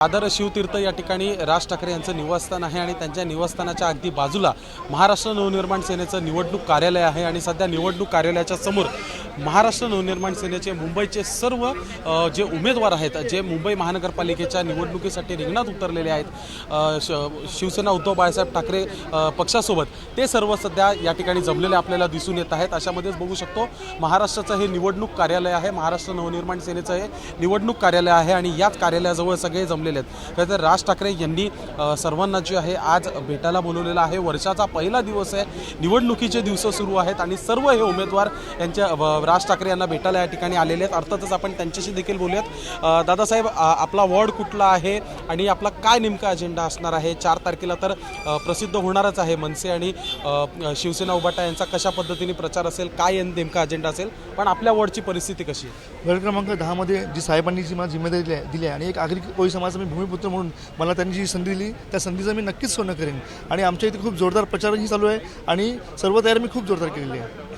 दादर शिवतीर्थ या ठिकाणी राज ठाकरे यांचं निवासस्थान आहे आणि त्यांच्या निवासस्थानाच्या अगदी बाजूला महाराष्ट्र नवनिर्माण सेनेचं निवडणूक कार्यालय आहे आणि सध्या निवडणूक कार्यालयाच्या समोर महाराष्ट्र नवनिर्माण सेनेचे मुंबईचे सर्व जे उमेदवार आहेत, जे मुंबई महानगरपालिकेच्या निवडणुकीसाठी रिंगणात उतरलेले आहेत, शिवसेना उद्धव बाळासाहेब ठाकरे पक्षासोबत, ते सर्व सध्या या ठिकाणी जमलेले आपल्याला दिसून येत आहेत। अशामध्येच बघू शकतो महाराष्ट्राचं हे निवडणूक कार्यालय आहे, महाराष्ट्र नवनिर्माण सेनेचं हे निवडणूक कार्यालय आहे आणि याच कार्यालयाजवळ सगळे जमलेले आहेत। खरं तर राज ठाकरे यांनी सर्वांना जे आहे आज भेटायला बोलवलेलं आहे। वर्षाचा पहिला दिवस आहे, निवडणुकीचे दिवस सुरू आहेत आणि सर्व हे उमेदवार यांच्या राज ठाकरे यांना भेटायला या ठिकाणी आलेले आहेत। अर्थातच आपण त्यांच्याशी देखील बोलूयात। दादासाहेब, आपला वॉर्ड कुठला आहे आणि आपला काय नेमका अजेंडा असणार आहे? 4 तारखेला तर प्रसिद्ध होणारच आहे मनसे आणि शिवसेना उभाटा यांचा कशा पद्धतीने प्रचार असेल, काय नेमका अजेंडा असेल, पण आपल्या वॉर्डची परिस्थिती कशी आहे? वॉर्ड क्रमांक 10 मध्ये जी साहेबांनी जी मला जिम्मेदारी दिली आहे आणि एक आगरी कोळी समाजाचा मी भूमिपुत्र म्हणून मला त्यांनी जी संधी दिली त्या संधीचं मी नक्कीच सोनं करेन आणि आमच्या इथे खूप जोरदार प्रचारही चालू आहे आणि सर्व तयारी मी खूप जोरदार केलेली आहे।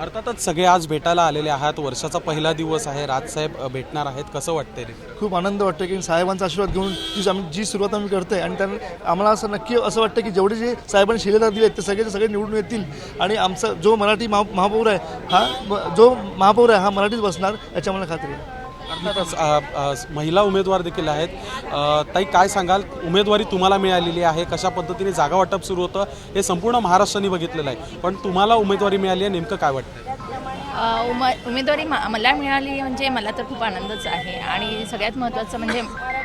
अर्थातच सगळे आज भेटायला आलेले आहात, वर्षाचा पहिला दिवस आहे, राजसाहेब भेटणार आहेत, कसं वाटतंय? खूप आनंद वाटतो की साहेबांचा आशीर्वाद घेऊन जी सुरुवात आम्ही करतोय आणि त्यांना आम्हाला असं नक्की असं वाटतं की जेवढे जे साहेबांनी शिलेदार दिले ते सगळे निवडून येतील आणि आमचा जो मराठी महापौर आहे हा मराठीच बसणार याची आम्हाला खात्री आहे। अर्थातच महिला उमेदवार देखील आहेत। ताई, काय सांगाल, उमेदवारी तुम्हाला मिळालेली आहे, कशा पद्धतीने जागा वाटप सुरू होतं हे संपूर्ण महाराष्ट्राने बघितलेलं आहे, पण तुम्हाला उमेदवारी मिळाली आहे, नेमकं काय वाटतं? उमेदवारी मला मिळाली म्हणजे मला तर खूप आनंदच आहे आणि सगळ्यात महत्त्वाचं म्हणजे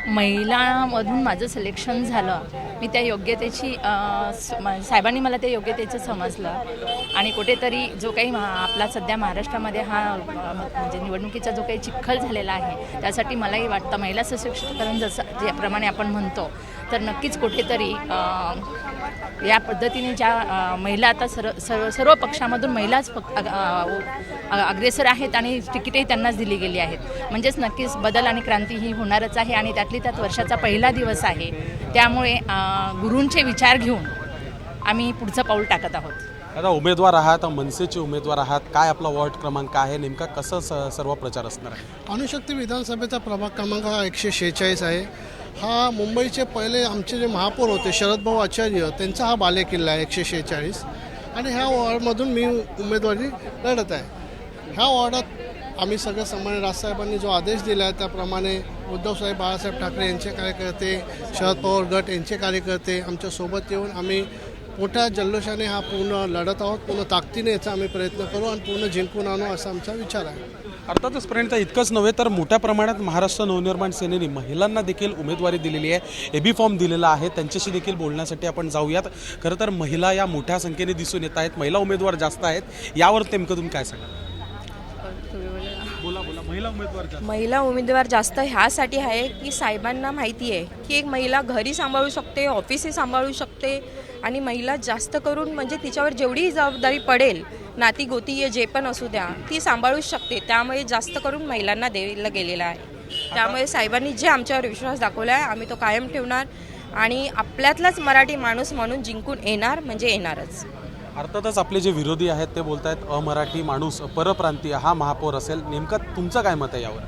महिलामधून माझं सिलेक्शन झालं, मी त्या योग्यतेची साहेबांनी मला त्या योग्यतेचं समजलं आणि कुठेतरी जो काही आपला सध्या महाराष्ट्रामध्ये हा म्हणजे निवडणुकीचा जो काही चिखल झालेला आहे त्यासाठी मलाही वाटतं महिला सशक्तीकरण जसं ज्याप्रमाणे आपण म्हणतो तर नक्कीच कुठेतरी या पद्धतीने ज्या महिला आता सर्व पक्षामधून महिलाच अग्रेसर आहेत आणि तिकीटही त्यांनाच दिली गेली आहेत, म्हणजेच नक्कीच बदल आणि क्रांती ही होणारच आहे आणि त्यात वर्षाचा पहिला दिवस आहे, त्यामुळे गुरूंचे विचार घेऊन आम्ही पुढचं पाऊल टाकत आहोत। आता उमेदवार आहात, मनसेचे उमेदवार आहात, काय आपला वॉर्ड क्रमांक आहे, नेमका कसं सर्व प्रचार असणार आहे? अणुशक्ती विधानसभेचा प्रभाग क्रमांक हा 146 आहे। हा मुंबईचे पहिले आमचे जे महापौर होते शरदभाऊ आचार्य त्यांचा हा बालेकिल्ला आहे 146 आणि ह्या वॉर्डमधून मी उमेदवारी लढत आहे। ह्या वॉर्डात आम्ही सगळं सामान्य राजसाहेबांनी जो आदेश दिला आहे त्याप्रमाणे उद्धवसाहेब बाळासाहेब ठाकरे यांचे कार्यकर्ते, शरद पवार गट यांचे कार्यकर्ते आमच्यासोबत येऊन आम्ही मोठ्या जल्लोषाने हा पूर्ण लढत आहोत, पूर्ण ताकदीने याचा आम्ही प्रयत्न करू आणि पूर्ण जिंकून आणू असा आमचा विचार आहे। अर्थातच प्रणिता, इतकंच नव्हे तर मोठ्या प्रमाणात महाराष्ट्र नवनिर्माण सेनेने महिलांना देखील उमेदवारी दिलेली आहे, एबी फॉर्म दिलेला आहे, त्यांच्याशी देखील बोलण्यासाठी आपण जाऊयात। खरं तर महिला या मोठ्या संख्येने दिसून येत आहेत, महिला उमेदवार जास्त आहेत, यावर नेमकं तुम्ही काय सांगा? महिला उमेदवार जास्त ह्यासाठी आहे की साहेबांना माहिती आहे की एक महिला घरी सांभाळू शकते, ऑफिसही सांभाळू शकते आणि महिला जास्त करून म्हणजे तिच्यावर जेवढी जबाबदारी पडेल, नाती गोती जे पण असू द्या, ती सांभाळू शकते, त्यामुळे जास्त करून महिलांना दिलं गेलेलं आहे। त्यामुळे साहेबांनी जे आमच्यावर विश्वास दाखवला आहे आम्ही तो कायम ठेवणार आणि आपल्यातलाच मराठी माणूस म्हणून जिंकून येणार म्हणजे येणारच। अर्थातच आपले जे विरोधी आहेत ते बोलत आहेत अमराठी माणूस परप्रांतीय हा महापौर असेल, नेमकं तुमचं काय मत आहे यावर?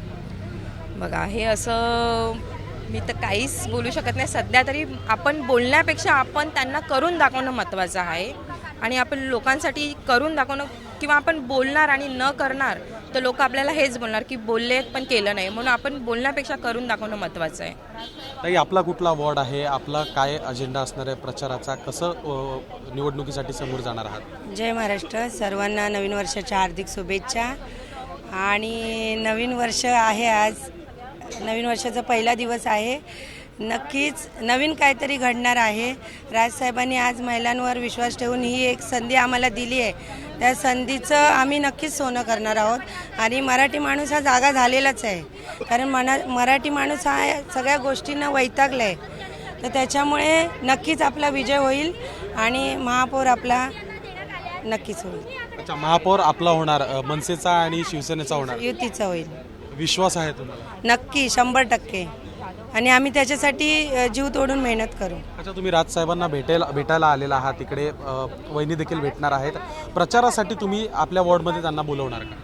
बघा, हे असं मी तर काहीच बोलू शकत नाही सध्या तरी। आपण बोलण्यापेक्षा आपण त्यांना करून दाखवणं महत्त्वाचं आहे आणि आपण लोकांसाठी करून दाखवणं किंवा आपण बोलणार आणि न करणार तर लोक आपल्याला हेच बोलणार की बोलले पण केलं नाही, म्हणून आपण बोलण्यापेक्षा करून दाखवणं महत्त्वाचं आहे। ताई, आपला कुठला वॉर्ड आहे, आपला काय अजेंडा असणार आहे प्रचाराचा, कसं निवडणुकीसाठी समोर जाणार आहात? जय महाराष्ट्र, सर्वांना नवीन वर्षाच्या हार्दिक शुभेच्छा। आणि नवीन वर्ष आहे, आज नवीन वर्षाचा पहिला दिवस आहे, नक्कीच नवीन काहीतरी घडणार आहे। राजसाहेबांनी आज महिलांवर विश्वास ठेवून ही एक संधी आम्हाला दिली आहे, त्या संधीचं आम्ही नक्कीच सोनं करणार आहोत आणि मराठी माणूस हा जागा झालेलाच आहे, कारण मराठी माणूस हा सगळ्या गोष्टींना वैतागला आहे, तर त्याच्यामुळे नक्कीच आपला विजय होईल आणि महापौर आपला नक्कीच होईल। अच्छा, महापौर आपला होणार, मनसेचा आणि शिवसेनेचा होणार, युतीचा होईल, विश्वास आहे तुम्हाला? नक्की 100% आणि आम्ही त्याच्यासाठी जीव तोडून मेहनत करू। अच्छा, तुम्ही राजसाहेबांना भेटायला आलेला आहात, तिकडे वहिनी देखील भेटणार आहेत, प्रचारासाठी तुम्ही आपल्या वॉर्डमध्ये त्यांना बोलवणार का?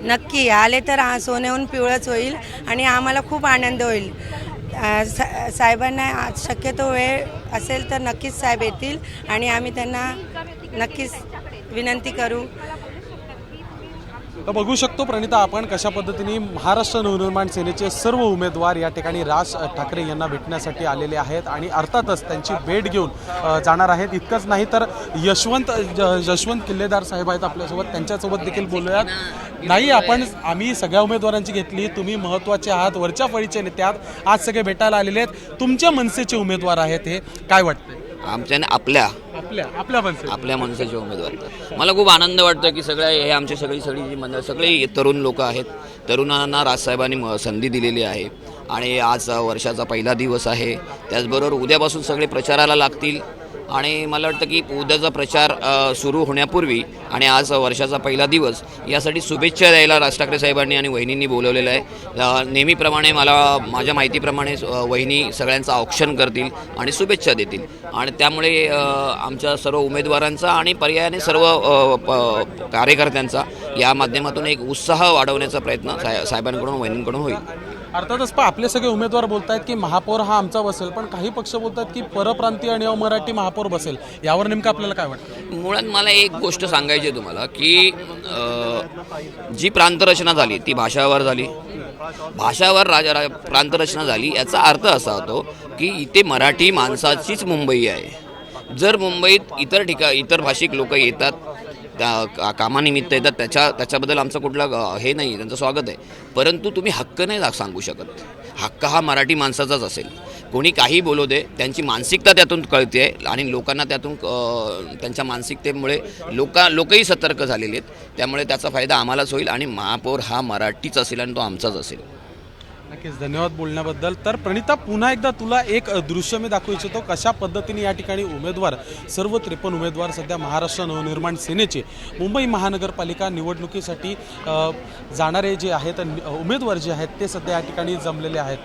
नक्की आले तर सोन्याहून पिवळंच होईल आणि आम्हाला खूप आनंद होईल। साहेबांना आज शक्यतो वेळ असेल तर नक्कीच साहेब येतील आणि आम्ही त्यांना नक्कीच विनंती करू. तर बघू शकतो प्रणिता आपण कशा पद्धतीने महाराष्ट्र नवनिर्माण सेनेचे सर्व उमेदवार या ठिकाणी राज ठाकरे यांना भेटण्यासाठी आलेले आहेत आणि अर्थातच त्यांची भेट घेऊन जाणार आहेत. इतकंच नाही तर यशवंत किल्लेदार साहेब आहेत आपल्यासोबत, त्यांच्यासोबत देखील बोलूयात. नाही आम्ही सगळ्या उमेदवारांची घेतली, तुम्ही महत्त्वाचे आहात, वरच्या फळीचे नेते आहात, आज सगळे भेटायला आलेले आहेत, तुमच्या मनसेचे उमेदवार आहेत, हे काय वाटतं? आमच्या आपल्या मनसेचे उमेदवार. मला खूप आनंद वाटतो की हे आमची सगळी जी मंडळ सगळे तरुण लोक आहेत. तरुणांना राजसाहेबांनी संधी दिलेली आहे आणि आज वर्षाचा पहिला दिवस आहे. त्याचबरोबर उद्यापासून सगळे प्रचाराला लागतील आणि मला वाटतं की उद्याचा प्रचार सुरू होण्यापूर्वी आणि आज वर्षाचा पहिला दिवस यासाठी शुभेच्छा द्यायला राज ठाकरे साहेबांनी आणि वहिनींनी बोलवलेलं आहे. नेहमीप्रमाणे माझ्या माहितीप्रमाणे वहिनी सगळ्यांचं औक्षण करतील आणि शुभेच्छा देतील आणि त्यामुळे आमच्या सर्व उमेदवारांचा आणि पर्यायाने सर्व कार्यकर्त्यांचा या माध्यमातून एक उत्साह वाढवण्याचा प्रयत्न साहेबांकडून वहिनींकडून होईल. अर्थातच आपले सगळे उमेदवार बोलत आहेत की महापौर हा आमचा बसेल, पण काही पक्ष बोलतात की परप्रांतीय आणि अमराठी महापौर बसेल. यावर नेमकं आपल्याला काय वाटतं? मुळात मला एक गोष्ट सांगायची आहे तुम्हाला की जी प्रांतरचना झाली ती भाषावर झाली. भाषावर प्रांतरचना झाली याचा अर्थ असा होतो की इथे मराठी माणसाचीच मुंबई आहे. जर मुंबईत इतर भाषिक लोक येतात, त्या कामानिमित्त येतात, त्याच्याबद्दल आमचं कुठलं हे नाही, त्यांचं स्वागत आहे. परंतु तुम्ही हक्क नाही सांगू शकत. हक्क हा मराठी माणसाचाच असेल. कोणी काही बोलू दे, त्यांची मानसिकता त्यातून कळते आणि लोकांना त्यातून त्यांच्या मानसिकतेमुळे लोकही सतर्क झालेले आहेत. त्यामुळे त्याचा फायदा आम्हालाच होईल आणि महापौर हा मराठीच असेल आणि तो आमचाच असेल. नक्कीच, धन्यवाद बोलण्याबद्दल. तर प्रणिता, पुन्हा एकदा तुला एक दृश्य मी दाखवू इच्छितो कशा पद्धतीने या ठिकाणी उमेदवार सर्व 53 उमेदवार सध्या महाराष्ट्र नवनिर्माण सेनेचे मुंबई महानगरपालिका निवडणुकीसाठी जाणारे जे आहेत उमेदवार जे आहेत ते सध्या या ठिकाणी जमलेले आहेत.